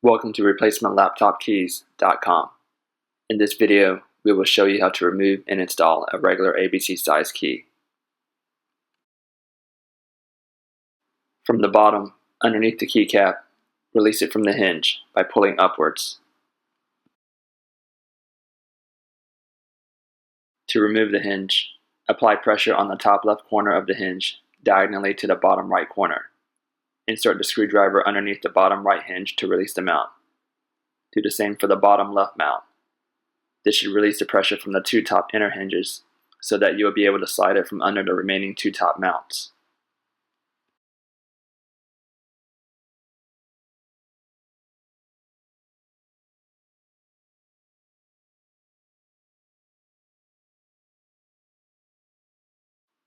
Welcome to replacementlaptopkeys.com. In this video, we will show you how to remove and install a regular ABC size key. From the bottom, underneath the keycap, release it from the hinge by pulling upwards. To remove the hinge, apply pressure on the top left corner of the hinge diagonally to the bottom right corner. Insert the screwdriver underneath the bottom right hinge to release the mount. Do the same for the bottom left mount. This should release the pressure from the two top inner hinges so that you will be able to slide it from under the remaining two top mounts.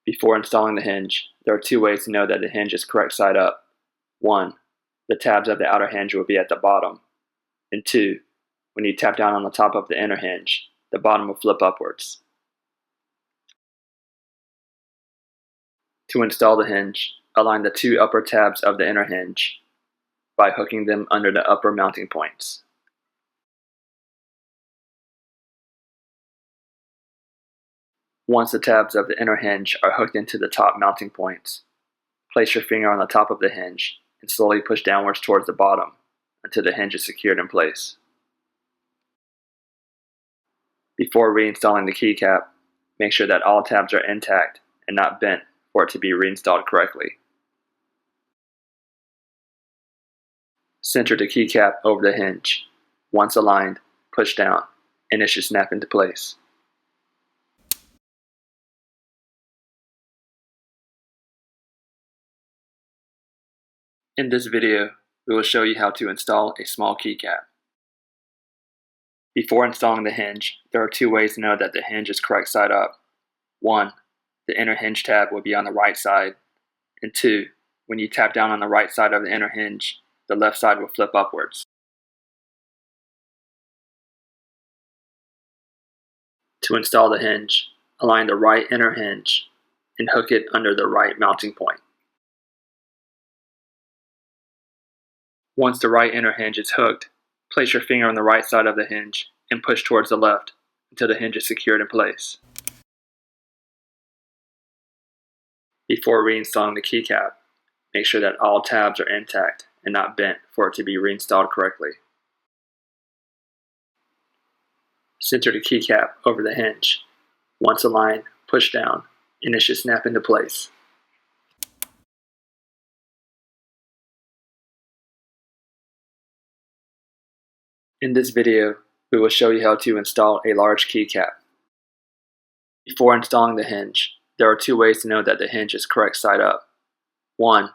Before installing the hinge, there are two ways to know that the hinge is correct side up. 1. The tabs of the outer hinge will be at the bottom. And 2. When you tap down on the top of the inner hinge, the bottom will flip upwards. To install the hinge, align the two upper tabs of the inner hinge by hooking them under the upper mounting points. Once the tabs of the inner hinge are hooked into the top mounting points, place your finger on the top of the hinge and slowly push downwards towards the bottom until the hinge is secured in place. Before reinstalling the keycap, make sure that all tabs are intact and not bent for it to be reinstalled correctly. Center the keycap over the hinge. Once aligned, push down, and it should snap into place. In this video, we will show you how to install a small keycap. Before installing the hinge, there are two ways to know that the hinge is correct side up. 1. The inner hinge tab will be on the right side. And 2. When you tap down on the right side of the inner hinge, the left side will flip upwards. To install the hinge, align the right inner hinge and hook it under the right mounting point. Once the right inner hinge is hooked, place your finger on the right side of the hinge and push towards the left until the hinge is secured in place. Before reinstalling the keycap, make sure that all tabs are intact and not bent for it to be reinstalled correctly. Center the keycap over the hinge. Once aligned, push down, and it should snap into place. In this video, we will show you how to install a large keycap. Before installing the hinge, there are two ways to know that the hinge is correct side up. 1.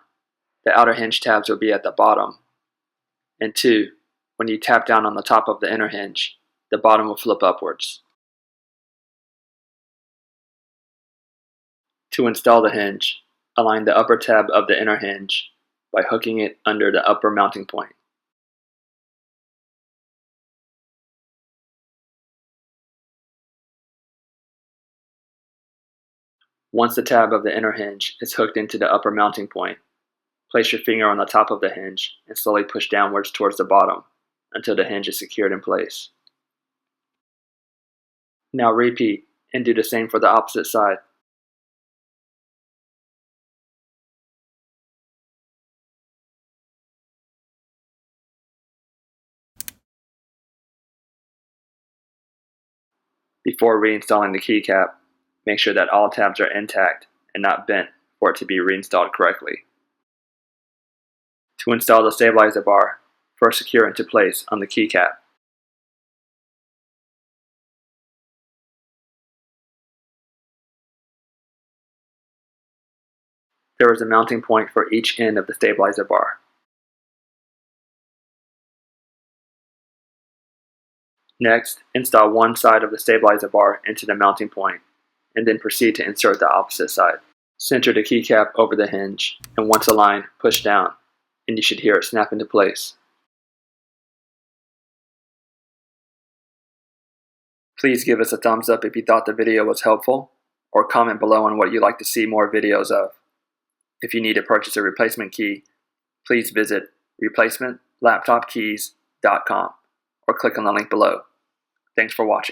The outer hinge tabs will be at the bottom. And 2. When you tap down on the top of the inner hinge, the bottom will flip upwards. To install the hinge, align the upper tab of the inner hinge by hooking it under the upper mounting point. Once the tab of the inner hinge is hooked into the upper mounting point, place your finger on the top of the hinge and slowly push downwards towards the bottom until the hinge is secured in place. Now repeat and do the same for the opposite side. Before reinstalling the keycap, make sure that all tabs are intact and not bent for it to be reinstalled correctly. To install the stabilizer bar, first secure it into place on the keycap. There is a mounting point for each end of the stabilizer bar. Next, install one side of the stabilizer bar into the mounting point, and then proceed to insert the opposite side. Center the keycap over the hinge, and once aligned, push down, and you should hear it snap into place. Please give us a thumbs up if you thought the video was helpful, or comment below on what you'd like to see more videos of. If you need to purchase a replacement key, please visit replacementlaptopkeys.com. or click on the link below. Thanks for watching.